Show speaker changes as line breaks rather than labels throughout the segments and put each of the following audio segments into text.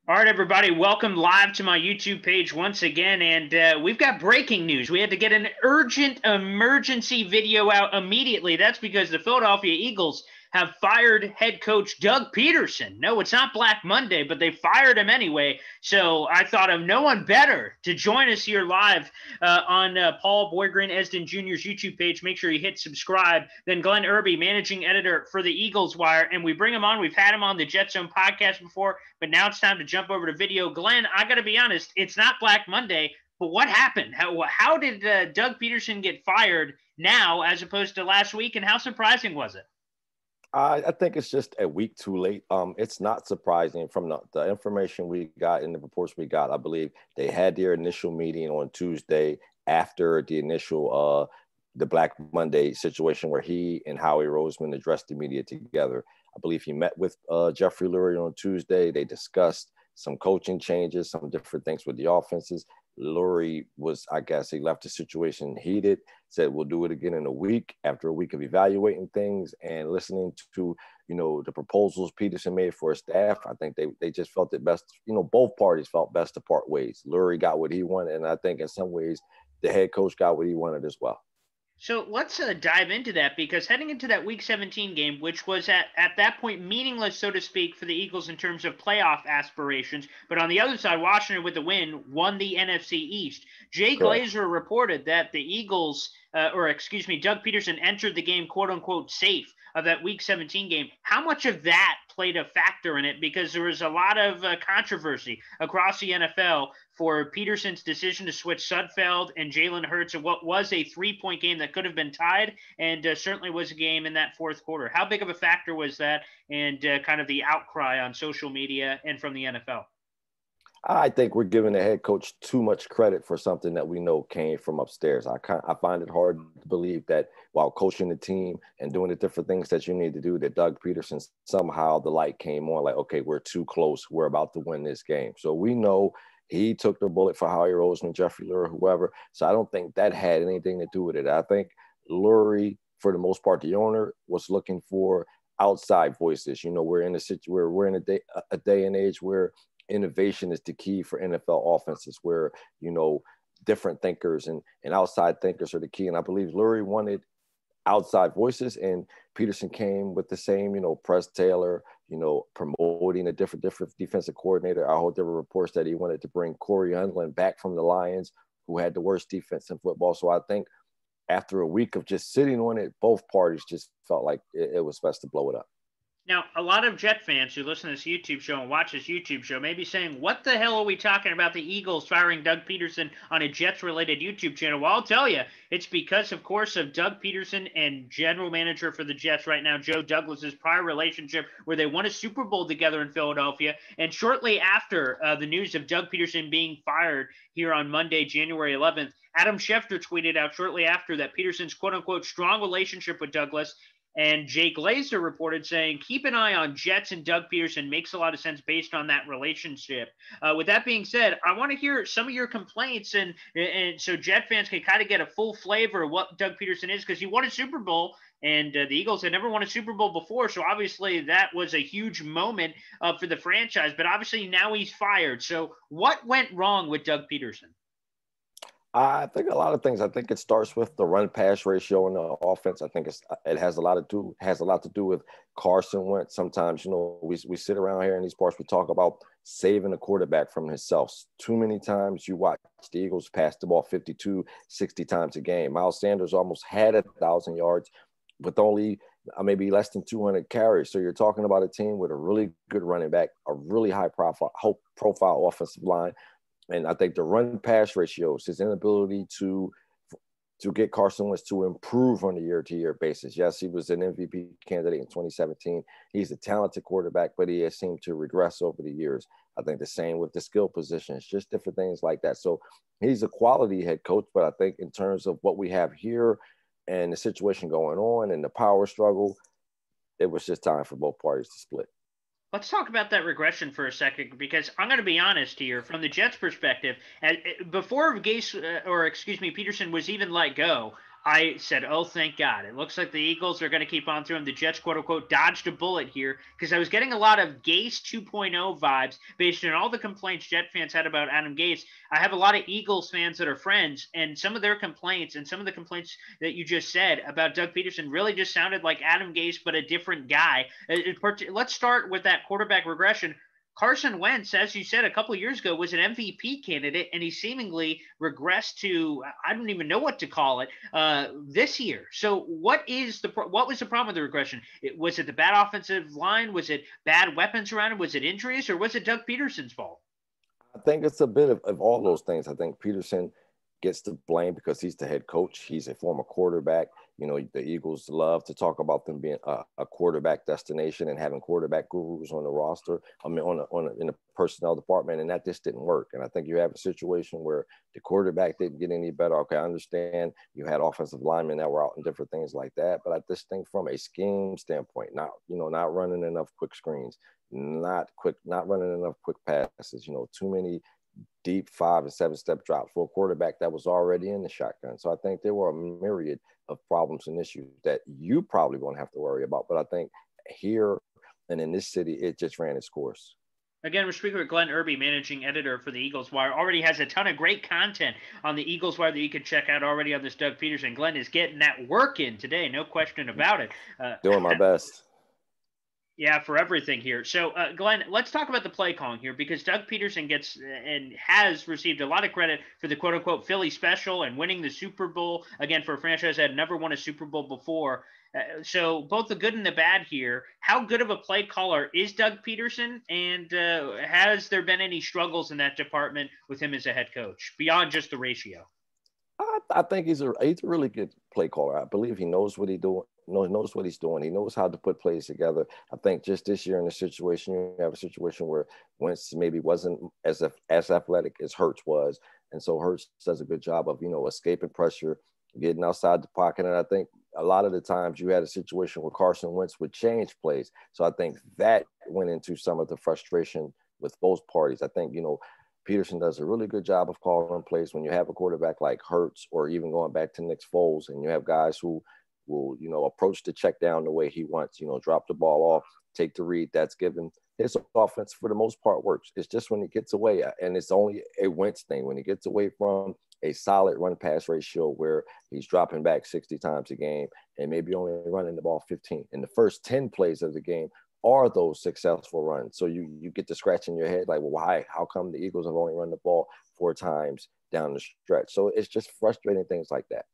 All right, everybody, welcome live to my YouTube page once again, and we've got breaking news. We had to get an urgent emergency video out immediately. That's because the Philadelphia Eagles have fired head coach Doug Pederson. No, it's not Black Monday, but they fired him anyway. So I thought of no one better to join us here live on Paul Boygren Esden Jr.'s YouTube page. Make sure you hit subscribe. Then Glenn Erby, managing editor for the Eagles Wire, and we bring him on. We've had him on the Jet Zone podcast before, but now it's time to jump over to video. Glenn, I got to be honest, it's not Black Monday, but what happened? How did Doug Pederson get fired now as opposed to last week, and how surprising was it?
I think it's just a week too late. It's not surprising from the information we got and the reports we got. I believe they had their initial meeting on Tuesday after the initial the Black Monday situation where he and Howie Roseman addressed the media together. I believe he met with Jeffrey Lurie on Tuesday. They discussed some coaching changes, some different things with the offenses. Lurie was, I guess, he left the situation heated, said we'll do it again in a week after a week of evaluating things and listening to, the proposals Peterson made for his staff. I think they just felt it best, both parties felt best to part ways. Lurie got what he wanted, and I think in some ways the head coach got what he wanted as well.
So let's dive into that, because heading into that Week 17 game, which was at that point meaningless, so to speak, for the Eagles in terms of playoff aspirations, but on the other side, Washington with the win won the NFC East. Jay Glazer reported that the Eagles, Doug Pederson entered the game, quote-unquote, safe of that Week 17 game. How much of that played a factor in it? Because there was a lot of controversy across the NFL for Peterson's decision to switch Sudfeld and Jalen Hurts in what was a 3-point game that could have been tied, and certainly was a game in that fourth quarter. How big of a factor was that, and kind of the outcry on social media and from the NFL?
I think we're giving the head coach too much credit for something that we know came from upstairs. I find it hard to believe that while coaching the team and doing the different things that you need to do, that Doug Pederson, somehow the light came on, like, okay, we're too close. We're about to win this game. So we know he took the bullet for Howie Roseman, Jeffrey Lurie, whoever. So I don't think that had anything to do with it. I think Lurie, for the most part, the owner, was looking for outside voices. We're in a day and age where innovation is the key for NFL offenses, where, different thinkers and outside thinkers are the key. And I believe Lurie wanted outside voices, and Peterson came with the same, Press Taylor, promoting a different defensive coordinator. I heard there were reports that he wanted to bring Corey Undlin back from the Lions, who had the worst defense in football. So I think after a week of just sitting on it, both parties just felt like it was best to blow it up.
Now, a lot of Jet fans who listen to this YouTube show and watch this YouTube show may be saying, what the hell are we talking about the Eagles firing Doug Pederson on a Jets-related YouTube channel? Well, I'll tell you, it's because, of course, of Doug Pederson and general manager for the Jets right now, Joe Douglas's prior relationship where they won a Super Bowl together in Philadelphia. And shortly after the news of Doug Pederson being fired here on Monday, January 11th, Adam Schefter tweeted out shortly after that Pederson's quote-unquote strong relationship with Douglas. And Jay Glazer reported saying, keep an eye on Jets and Doug Pederson. Makes a lot of sense based on that relationship. With that being said, I want to hear some of your complaints, and so Jet fans can kind of get a full flavor of what Doug Pederson is, because he won a Super Bowl, and the Eagles had never won a Super Bowl before, so obviously that was a huge moment for the franchise. But obviously now he's fired. So what went wrong with Doug Pederson?
I think a lot of things. I think it starts with the run-pass ratio in the offense. I think it has a lot to do with Carson Wentz. Sometimes, we sit around here in these parts, we talk about saving a quarterback from himself. Too many times you watch the Eagles pass the ball 52, 60 times a game. Miles Sanders almost had 1,000 yards with only maybe less than 200 carries. So you're talking about a team with a really good running back, a really high profile offensive line. And I think the run-pass ratios, his inability to get Carson Wentz to improve on a year-to-year basis. Yes, he was an MVP candidate in 2017. He's a talented quarterback, but he has seemed to regress over the years. I think the same with the skill positions, just different things like that. So he's a quality head coach, but I think in terms of what we have here and the situation going on and the power struggle, it was just time for both parties to split.
Let's talk about that regression for a second, because I'm going to be honest here. From the Jets' perspective, before Peterson was even let go, I said, oh, thank God. It looks like the Eagles are going to keep on through him. The Jets, quote unquote, dodged a bullet here because I was getting a lot of Gase 2.0 vibes based on all the complaints Jet fans had about Adam Gase. I have a lot of Eagles fans that are friends, and some of their complaints and some of the complaints that you just said about Doug Peterson really just sounded like Adam Gase, but a different guy. Let's start with that quarterback regression. Carson Wentz, as you said a couple of years ago, was an MVP candidate, and he seemingly regressed to, I don't even know what to call it, this year. So what was the problem with the regression? Was it the bad offensive line? Was it bad weapons around him? Was it injuries, or was it Doug Peterson's fault?
I think it's a bit of all those things. I think Peterson gets the blame because he's the head coach. He's a former quarterback. You know, the Eagles love to talk about them being a quarterback destination and having quarterback gurus on the roster. I mean, in the personnel department, and that just didn't work. And I think you have a situation where the quarterback didn't get any better. Okay, I understand you had offensive linemen that were out and different things like that, but I just think from a scheme standpoint, not running enough quick screens, not running enough quick passes. You know, too many deep 5 and 7 step drops for a quarterback that was already in the shotgun. So I think there were a myriad of problems and issues that you probably won't have to worry about. But I think here and in this city, it just ran its course.
Again, we're speaking with Glenn Erby, managing editor for the Eagles Wire. Already has a ton of great content on the Eagles Wire that you can check out already on this Doug Peterson. Glenn is getting that work in today, no question about it.
Doing my best.
Yeah, for everything here. So, Glenn, let's talk about the play calling here because Doug Peterson gets and has received a lot of credit for the quote-unquote Philly special and winning the Super Bowl, again, for a franchise that had never won a Super Bowl before. So both the good and the bad here. How good of a play caller is Doug Peterson, and has there been any struggles in that department with him as a head coach beyond just the ratio?
I think he's a really good play caller. I believe he knows what he's doing. Knows what he's doing. He knows how to put plays together. I think just this year in the situation, you have a situation where Wentz maybe wasn't as athletic as Hurts was, and so Hurts does a good job of escaping pressure, getting outside the pocket. And I think a lot of the times you had a situation where Carson Wentz would change plays. So I think that went into some of the frustration with both parties. I think Peterson does a really good job of calling plays when you have a quarterback like Hurts, or even going back to Nick Foles, and you have guys who will, approach the check down the way he wants, drop the ball off, take the read. That's given his offense for the most part works. It's just when he gets away, and it's only a Wentz thing, when he gets away from a solid run pass ratio where he's dropping back 60 times a game and maybe only running the ball 15. In the first 10 plays of the game are those successful runs. So you get to scratching your head like, well, why? How come the Eagles have only run the ball 4 times down the stretch? So it's just frustrating things like that.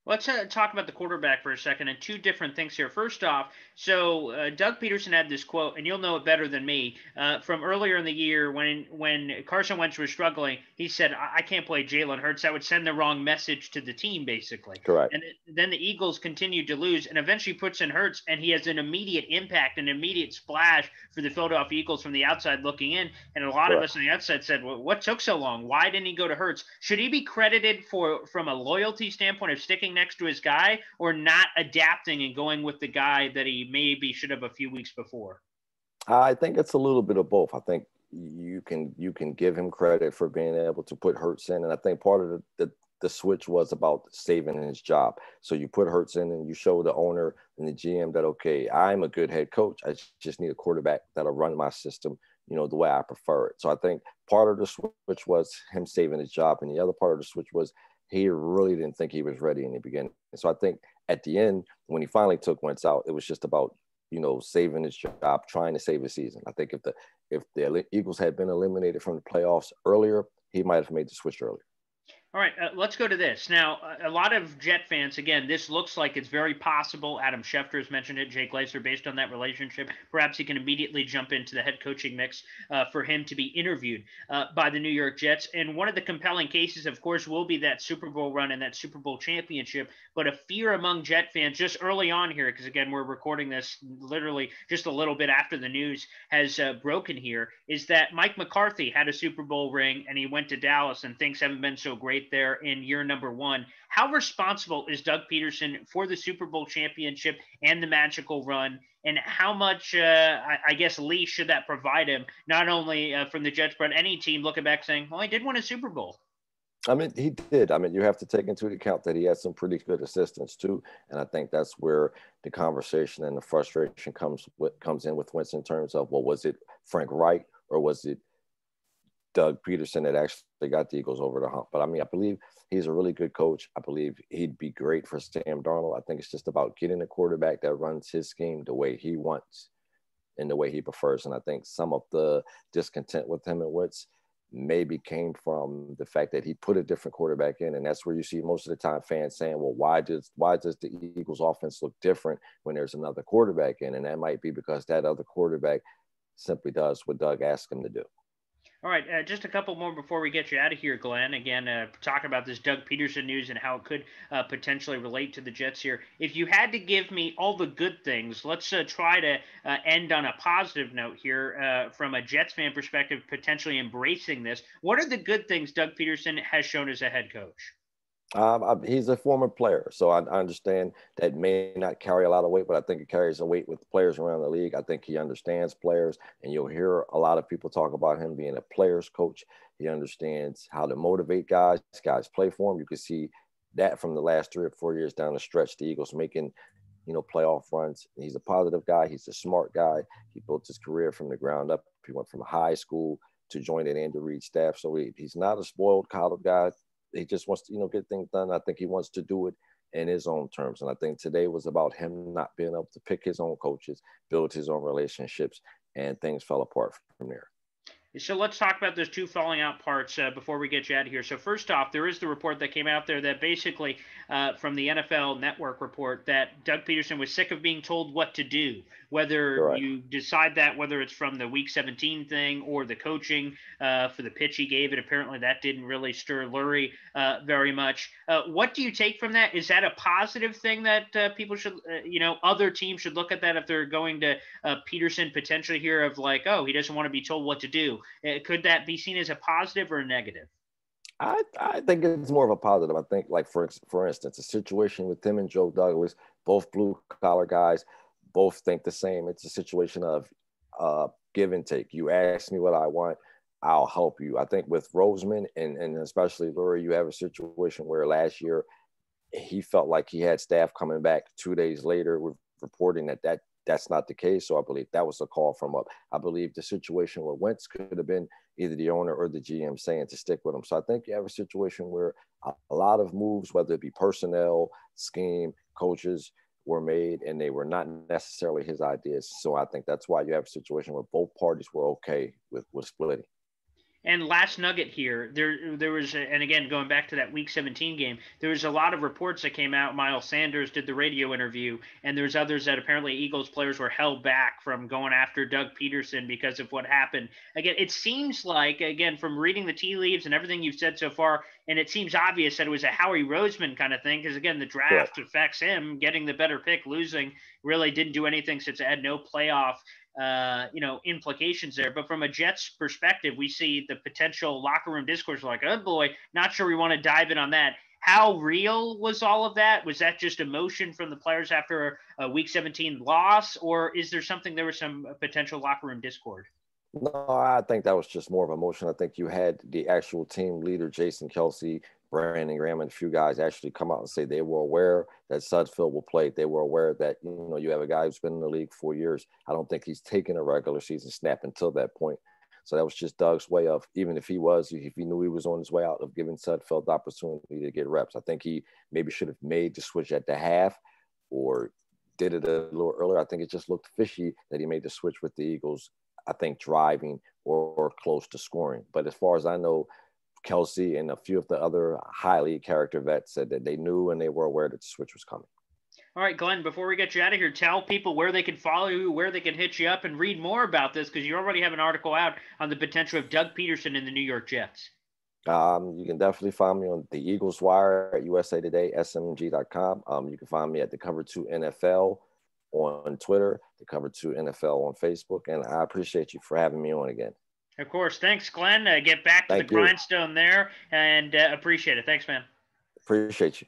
Let's talk about the quarterback for a second, and two different things here. First off, so Doug Pederson had this quote, and you'll know it better than me, from earlier in the year when Carson Wentz was struggling. He said, I can't play Jalen Hurts. That would send the wrong message to the team, basically.
Correct.
And then the Eagles continued to lose, and eventually puts in Hurts, and he has an immediate impact, an immediate splash for the Philadelphia Eagles from the outside looking in. And a lot of us on the outside said, well, what took so long? Why didn't he go to Hurts? Should he be credited from a loyalty standpoint of sticking next to his guy, or not adapting and going with the guy that he maybe should have a few weeks before?
I think it's a little bit of both. I think you can give him credit for being able to put Hurts in, and I think part of the switch was about saving his job. So you put Hurts in, and you show the owner and the GM that, okay, I'm a good head coach. I just need a quarterback that'll run my system, the way I prefer it. So I think part of the switch was him saving his job, and the other part of the switch was he really didn't think he was ready in the beginning. So I think at the end, when he finally took Wentz out, it was just about, saving his job, trying to save his season. I think if the Eagles had been eliminated from the playoffs earlier, he might have made the switch earlier.
All right, let's go to this. Now, a lot of Jet fans, again, this looks like it's very possible. Adam Schefter has mentioned it, Jay Glazer, based on that relationship. Perhaps he can immediately jump into the head coaching mix for him to be interviewed by the New York Jets. And one of the compelling cases, of course, will be that Super Bowl run and that Super Bowl championship. But a fear among Jet fans just early on here, because, again, we're recording this literally just a little bit after the news has broken here, is that Mike McCarthy had a Super Bowl ring and he went to Dallas and things haven't been so great there in year number 1. How responsible is Doug Pederson for the Super Bowl championship and the magical run? And how much, I guess, leash should that provide him, not only from the Jets, but any team looking back saying, well, I did win a Super Bowl?
I mean, he did. I mean, you have to take into account that he had some pretty good assistants too, and I think that's where the conversation and the frustration comes in with Wentz in terms of, well, was it Frank Reich or was it Doug Peterson that actually got the Eagles over the hump? But I mean, I believe he's a really good coach. I believe he'd be great for Sam Darnold. I think it's just about getting a quarterback that runs his scheme the way he wants and the way he prefers. And I think some of the discontent with him and Wentz maybe came from the fact that he put a different quarterback in, and that's where you see most of the time fans saying, well, why does the Eagles offense look different when there's another quarterback in? And that might be because that other quarterback simply does what Doug asked him to do.
All right, just a couple more before we get you out of here, Glenn. Again, talking about this Doug Pederson news and how it could potentially relate to the Jets here. If you had to give me all the good things, let's try to end on a positive note here from a Jets fan perspective, potentially embracing this. What are the good things Doug Pederson has shown as a head coach?
He's a former player, so I understand that may not carry a lot of weight, but I think it carries a weight with players around the league. I think he understands players, and you'll hear a lot of people talk about him being a player's coach. He understands how to motivate guys. Guys play for him. You can see that from the last 3 or 4 years down the stretch, the Eagles making, playoff runs. He's a positive guy. He's a smart guy. He built his career from the ground up. He went from high school to joining Andy Reid's staff, so he's not a spoiled college guy. He just wants to, get things done. I think he wants to do it in his own terms. And I think today was about him not being able to pick his own coaches, build his own relationships, and things fell apart from there.
So let's talk about those two falling out parts before we get you out of here. So first off, there is the report that came out there that basically from the NFL Network report that Doug Pederson was sick of being told what to do, whether
Right.
you decide that, whether it's from the Week 17 thing or the coaching for the pitch he gave it. Apparently that didn't really stir Lurie very much. What do you take from that? Is that a positive thing that people should, other teams should look at that if they're going to Pederson potentially here of like, oh, he doesn't want to be told what to do? Could that be seen as a positive or a negative?
I think it's more of a positive. I think, like, for instance, a situation with Tim and Joe Douglas, both blue collar guys, both think the same. It's a situation of give and take. You ask me what I want, I'll help you. I think with Roseman and especially Lurie, you have a situation where last year he felt like he had staff coming back 2 days later with reporting that's not the case. So I believe that was a call from up. I believe the situation with Wentz could have been either the owner or the GM saying to stick with him. So I think you have a situation where a lot of moves, whether it be personnel, scheme, coaches, were made, and they were not necessarily his ideas. So I think that's why you have a situation where both parties were okay with splitting.
And last nugget here, there was, and again going back to that Week 17 game, there was a lot of reports that came out. Miles Sanders did the radio interview, and there's others that apparently Eagles players were held back from going after Doug Pederson because of what happened. Again, it seems like, again, from reading the tea leaves and everything you've said so far, and it seems obvious that it was a Howie Roseman kind of thing because, again, the draft affects him. Getting the better pick, losing really didn't do anything since it had no playoff implications there. But from a Jets perspective, we see the potential locker room discourse like, oh boy, not sure we want to dive in on that. How real was all of that? Was that just emotion from the players after a Week 17 loss, or is there something, there was some potential locker room discord?
No, I think that was just more of emotion. I think you had the actual team leader, Jason Kelsey, Brandon Graham, and a few guys actually come out and say they were aware that Sudfeld will play. They were aware that, you have a guy who's been in the league 4 years. I don't think he's taken a regular season snap until that point. So that was just Doug's way of, even if he knew he was on his way out, of giving Sudfeld the opportunity to get reps. I think he maybe should have made the switch at the half or did it a little earlier. I think it just looked fishy that he made the switch with the Eagles, I think, driving or close to scoring. But as far as I know, Kelsey and a few of the other highly character vets said that they knew and they were aware that the switch was coming.
All right, Glenn, before we get you out of here, tell people where they can follow you, where they can hit you up, and read more about this, because you already have an article out on the potential of Doug Pederson in the New York Jets.
You can definitely find me on the Eagles Wire at USA Today, smg.com. You can find me at the Cover 2 NFL on Twitter, the Cover 2 NFL on Facebook, and I appreciate you for having me on again.
Of course. Thanks, Glenn. Get back to the grindstone there, and appreciate it. Thanks, man.
Appreciate you.